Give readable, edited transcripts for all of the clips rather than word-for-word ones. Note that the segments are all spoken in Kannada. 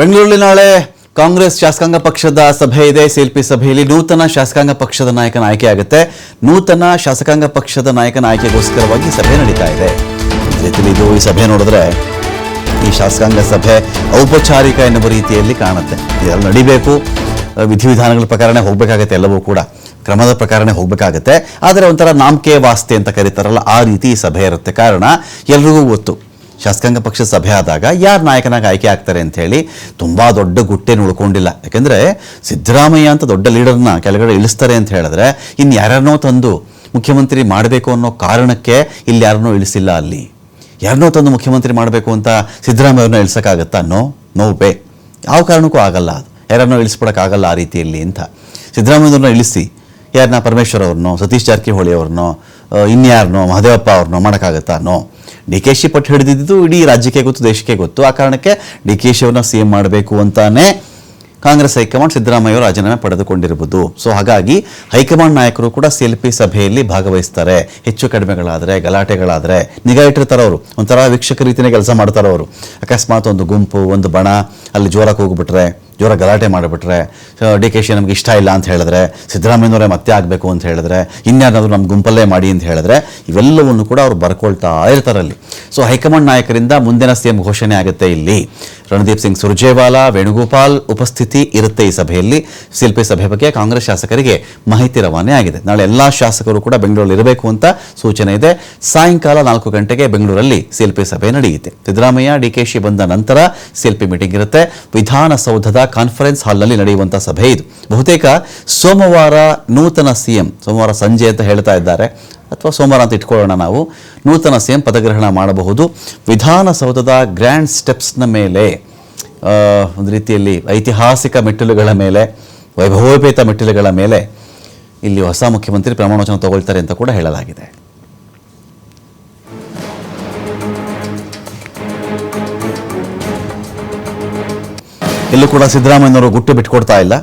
ಬೆಂಗಳೂರಲ್ಲಿ ನಾಳೆ ಕಾಂಗ್ರೆಸ್ ಶಾಸಕಾಂಗ ಪಕ್ಷದ ಸಭೆ ಇದೆ. ಸಿಎಲ್ಪಿ ಸಭೆಯಲ್ಲಿ ನೂತನ ಶಾಸಕಾಂಗ ಪಕ್ಷದ ನಾಯಕನ ಆಯ್ಕೆ ಆಗುತ್ತೆ. ನೂತನ ಶಾಸಕಾಂಗ ಪಕ್ಷದ ನಾಯಕನ ಆಯ್ಕೆಗೋಸ್ಕರವಾಗಿ ಸಭೆ ನಡೀತಾ ಇದೆ. ಈ ಸಭೆ ನೋಡಿದ್ರೆ ಈ ಶಾಸಕಾಂಗ ಸಭೆ ಔಪಚಾರಿಕ ಎನ್ನುವ ರೀತಿಯಲ್ಲಿ ಕಾಣುತ್ತೆ. ಇದೆಲ್ಲ ನಡಿಬೇಕು, ವಿಧಿವಿಧಾನಗಳ ಪ್ರಕಾರನೇ ಹೋಗಬೇಕಾಗತ್ತೆ, ಎಲ್ಲವೂ ಕೂಡ ಕ್ರಮದ ಪ್ರಕಾರನೇ ಹೋಗಬೇಕಾಗತ್ತೆ. ಆದರೆ ಒಂಥರ ನಾಮಕೆ ವಾಸ್ತೆ ಅಂತ ಕರೀತಾರಲ್ಲ, ಆ ರೀತಿ ಈ ಸಭೆ ಇರುತ್ತೆ. ಕಾರಣ ಎಲ್ರಿಗೂ ಗೊತ್ತು, ಶಾಸಕಾಂಗ ಪಕ್ಷದ ಸಭೆ ಆದಾಗ ಯಾರು ನಾಯಕನಾಗಿ ಆಯ್ಕೆ ಆಗ್ತಾರೆ ಅಂತ ಹೇಳಿ ತುಂಬ ದೊಡ್ಡ ಗುಟ್ಟೇನು ಉಳ್ಕೊಂಡಿಲ್ಲ. ಯಾಕೆಂದರೆ ಸಿದ್ದರಾಮಯ್ಯ ಅಂತ ದೊಡ್ಡ ಲೀಡರ್ನ ಕೆಳಗಡೆ ಇಳಿಸ್ತಾರೆ ಅಂತ ಹೇಳಿದ್ರೆ ಇನ್ನು ಯಾರನ್ನೋ ತಂದು ಮುಖ್ಯಮಂತ್ರಿ ಮಾಡಬೇಕು ಅನ್ನೋ ಕಾರಣಕ್ಕೆ ಇಲ್ಲಿ ಯಾರನ್ನೋ ಇಳಿಸಿಲ್ಲ. ಅಲ್ಲಿ ಯಾರನ್ನೋ ತಂದು ಮುಖ್ಯಮಂತ್ರಿ ಮಾಡಬೇಕು ಅಂತ ಸಿದ್ದರಾಮಯ್ಯವ್ರನ್ನ ಇಳಿಸೋಕ್ಕಾಗತ್ತಾ? ನೋ ವೇ, ಯಾವ ಕಾರಣಕ್ಕೂ ಆಗಲ್ಲ. ಅದು ಯಾರನ್ನೋ ಇಳಿಸ್ಬಿಡೋಕ್ಕಾಗಲ್ಲ ಆ ರೀತಿಯಲ್ಲಿ ಅಂತ ಸಿದ್ದರಾಮಯ್ಯವ್ರನ್ನ ಇಳಿಸಿ ಯಾರನ್ನ ಪರಮೇಶ್ವರ್ ಅವ್ರನ್ನೋ, ಸತೀಶ್ ಜಾರಕಿಹೊಳಿ ಅವ್ರನ್ನೋ, ಇನ್ಯಾರನ್ನೋ, ಮಹದೇವಪ್ಪ ಅವ್ರನ್ನೋ ಮಾಡೋಕ್ಕಾಗತ್ತಾ? DKC ಪಟ್ಟು ಹಿಡಿದಿದ್ದು ಇಡೀ ರಾಜ್ಯಕ್ಕೆ ಗೊತ್ತು, ದೇಶಕ್ಕೆ ಗೊತ್ತು. ಆ ಕಾರಣಕ್ಕೆ DKC ಅವ್ರನ್ನ CM ಮಾಡಬೇಕು ಅಂತಾನೆ ಕಾಂಗ್ರೆಸ್ ಹೈಕಮಾಂಡ್ ಸಿದ್ದರಾಮಯ್ಯ ರಾಜೀನಾಮೆ ಪಡೆದುಕೊಂಡಿರಬಹುದು. ಸೊ ಹಾಗಾಗಿ ಹೈಕಮಾಂಡ್ ನಾಯಕರು ಕೂಡ ಸಿಎಲ್ಪಿ ಸಭೆಯಲ್ಲಿ ಭಾಗವಹಿಸ್ತಾರೆ. ಹೆಚ್ಚು ಕಡಿಮೆಗಳಾದರೆ, ಗಲಾಟೆಗಳಾದರೆ ನಿಗಾ ಇಟ್ಟಿರ್ತಾರೆ ಅವರು. ಒಂಥರ ವೀಕ್ಷಕ ರೀತಿಯೇ ಕೆಲಸ ಮಾಡ್ತಾರೆ ಅವರು. ಅಕಸ್ಮಾತ್ ಒಂದು ಗುಂಪು, ಒಂದು ಬಣ ಅಲ್ಲಿ ಜೋರಾಗಿ ಹೋಗ್ಬಿಟ್ರೆ, ಜೋರ ಗಲಾಟೆ ಮಾಡಿಬಿಟ್ರೆ, DKC ನಮ್ಗೆ ಇಷ್ಟ ಇಲ್ಲ ಅಂತ ಹೇಳಿದ್ರೆ, ಸಿದ್ದರಾಮಯ್ಯನವರೇ ಮತ್ತೆ ಆಗಬೇಕು ಅಂತ ಹೇಳಿದ್ರೆ, ಇನ್ಯಾರಾದರೂ ನಮ್ಮ ಗುಂಪಲ್ಲೇ ಮಾಡಿ ಅಂತ ಹೇಳಿದ್ರೆ, ಇವೆಲ್ಲವನ್ನು ಕೂಡ ಅವ್ರು ಬರ್ಕೊಳ್ತಾ ಇರ್ತಾರಲ್ಲಿ. ಸೊ ಹೈಕಮಾಂಡ್ ನಾಯಕರಿಂದ ಮುಂದಿನ CM ಘೋಷಣೆ ಆಗುತ್ತೆ. ಇಲ್ಲಿ ರಣದೀಪ್ ಸಿಂಗ್ ಸುರ್ಜೇವಾಲಾ, ವೇಣುಗೋಪಾಲ್ ಉಪಸ್ಥಿತಿ ಇರುತ್ತೆ ಈ ಸಭೆಯಲ್ಲಿ. ಸಿಎಲ್ಪಿ ಸಭೆ ಬಗ್ಗೆ ಕಾಂಗ್ರೆಸ್ ಶಾಸಕರಿಗೆ ಮಾಹಿತಿ ರವಾನೆ ಆಗಿದೆ. ನಾಳೆ ಎಲ್ಲ ಶಾಸಕರು ಕೂಡ ಬೆಂಗಳೂರಲ್ಲಿ ಇರಬೇಕು ಅಂತ ಸೂಚನೆ ಇದೆ. ಸಾಯಂಕಾಲ 4 ಗಂಟೆಗೆ ಬೆಂಗಳೂರಲ್ಲಿ ಸಿಎಲ್ಪಿ ಸಭೆ ನಡೆಯುತ್ತೆ. ಸಿದ್ದರಾಮಯ್ಯ DKC ಬಂದ ನಂತರ ಸಿಎಲ್ಪಿ ಮೀಟಿಂಗ್ ಇರುತ್ತೆ. ವಿಧಾನಸೌಧದ ಕಾನ್ಫರೆನ್ಸ್ ಹಾಲ್ನಲ್ಲಿ ನಡೆಯುವಂಥ ಸಭೆ ಇದು. ಬಹುತೇಕ ಸೋಮವಾರ ನೂತನ CM, ಸೋಮವಾರ ಸಂಜೆ ಅಂತ ಹೇಳ್ತಾ ಇದ್ದಾರೆ, ಅಥವಾ ಸೋಮವಾರ ಅಂತ ಇಟ್ಕೊಳ್ಳೋಣ ನಾವು, ನೂತನ CM ಪದಗ್ರಹಣ ಮಾಡಬಹುದು. ವಿಧಾನಸೌಧದ ಗ್ರ್ಯಾಂಡ್ ಸ್ಟೆಪ್ಸ್ನ ಮೇಲೆ, ಒಂದು ರೀತಿಯಲ್ಲಿ ಐತಿಹಾಸಿಕ ಮೆಟ್ಟಿಲುಗಳ ಮೇಲೆ, ವೈಭವೋಪೇತ ಮೆಟ್ಟಿಲುಗಳ ಮೇಲೆ ಇಲ್ಲಿ ಹೊಸ ಮುಖ್ಯಮಂತ್ರಿ ಪ್ರಮಾಣ ವಚನ ತಗೊಳ್ತಾರೆ ಅಂತ ಕೂಡ ಹೇಳಲಾಗಿದೆ. ಎಲ್ಲೂ ಕೂಡ ಸಿದ್ದರಾಮಯ್ಯನವರು ಗುಟ್ಟು ಬಿಟ್ಕೊಡ್ತಾ ಇಲ್ಲ.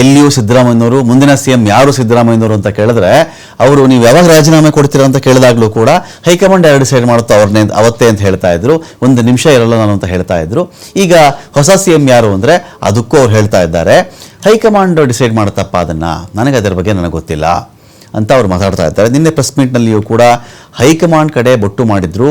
ಎಲ್ಲಿಯೂ ಸಿದ್ದರಾಮಯ್ಯನವರು ಮುಂದಿನ CM ಯಾರು ಸಿದ್ದರಾಮಯ್ಯನವರು ಅಂತ ಕೇಳಿದ್ರೆ, ಅವರು ನೀವು ಯಾವಾಗ ರಾಜೀನಾಮೆ ಕೊಡ್ತೀರಾ ಅಂತ ಕೇಳಿದಾಗಲೂ ಕೂಡ ಹೈಕಮಾಂಡ್ ಯಾರು ಡಿಸೈಡ್ ಮಾಡುತ್ತೋ ಅವ್ರನ್ನೇ ಅವತ್ತೇ ಅಂತ ಹೇಳ್ತಾ ಇದ್ರು. ಒಂದು ನಿಮಿಷ ಇರಲ್ಲ ನಾನು ಅಂತ ಹೇಳ್ತಾ ಇದ್ರು. ಈಗ ಹೊಸ CM ಯಾರು ಅಂದರೆ ಅದಕ್ಕೂ ಅವ್ರು ಹೇಳ್ತಾ ಇದ್ದಾರೆ, ಹೈಕಮಾಂಡ್ ಡಿಸೈಡ್ ಮಾಡುತ್ತಪ್ಪ ಅದನ್ನು, ನನಗೆ ಅದರ ಬಗ್ಗೆ ನನಗೆ ಗೊತ್ತಿಲ್ಲ ಅಂತ ಅವ್ರು ಮಾತಾಡ್ತಾ ಇದ್ದಾರೆ. ನಿನ್ನೆ ಪ್ರೆಸ್ ಮೀಟ್ನಲ್ಲಿಯೂ ಕೂಡ ಹೈಕಮಾಂಡ್ ಕಡೆ ಬೊಟ್ಟು ಮಾಡಿದ್ರು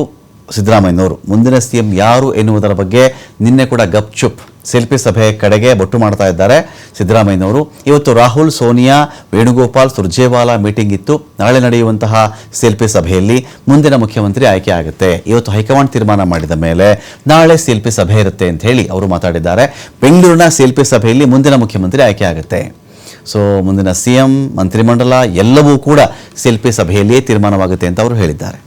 ಸಿದ್ದರಾಮಯ್ಯನವರು. ಮುಂದಿನ CM ಯಾರು ಎನ್ನುವುದರ ಬಗ್ಗೆ ನಿನ್ನೆ ಕೂಡ ಗಪ್ಚುಪ್ ಸಿಎಲ್ಪಿ ಸಭೆ ಕಡೆಗೆ ಬೊಟ್ಟು ಮಾಡ್ತಾ ಇದ್ದಾರೆ ಸಿದ್ದರಾಮಯ್ಯನವರು. ಇವತ್ತು ರಾಹುಲ್, ಸೋನಿಯಾ, ವೇಣುಗೋಪಾಲ್, ಸುರ್ಜೇವಾಲಾ ಮೀಟಿಂಗ್ ಇತ್ತು. ನಾಳೆ ನಡೆಯುವಂತಹ ಸಿಎಲ್ಪಿ ಸಭೆಯಲ್ಲಿ ಮುಂದಿನ ಮುಖ್ಯಮಂತ್ರಿ ಆಯ್ಕೆ ಆಗುತ್ತೆ. ಇವತ್ತು ಹೈಕಮಾಂಡ್ ತೀರ್ಮಾನ ಮಾಡಿದ ಮೇಲೆ ನಾಳೆ ಸಿಎಲ್ಪಿ ಸಭೆ ಇರುತ್ತೆ ಅಂತ ಹೇಳಿ ಅವರು ಮಾತಾಡಿದ್ದಾರೆ. ಬೆಂಗಳೂರಿನ ಸಿಎಲ್ಪಿ ಸಭೆಯಲ್ಲಿ ಮುಂದಿನ ಮುಖ್ಯಮಂತ್ರಿ ಆಯ್ಕೆ ಆಗುತ್ತೆ. ಸೊ ಮುಂದಿನ CM, ಮಂತ್ರಿಮಂಡಲ ಎಲ್ಲವೂ ಕೂಡ ಸಿಎಲ್ಪಿ ಸಭೆಯಲ್ಲಿಯೇ ತೀರ್ಮಾನವಾಗುತ್ತೆ ಅಂತ ಅವರು ಹೇಳಿದ್ದಾರೆ.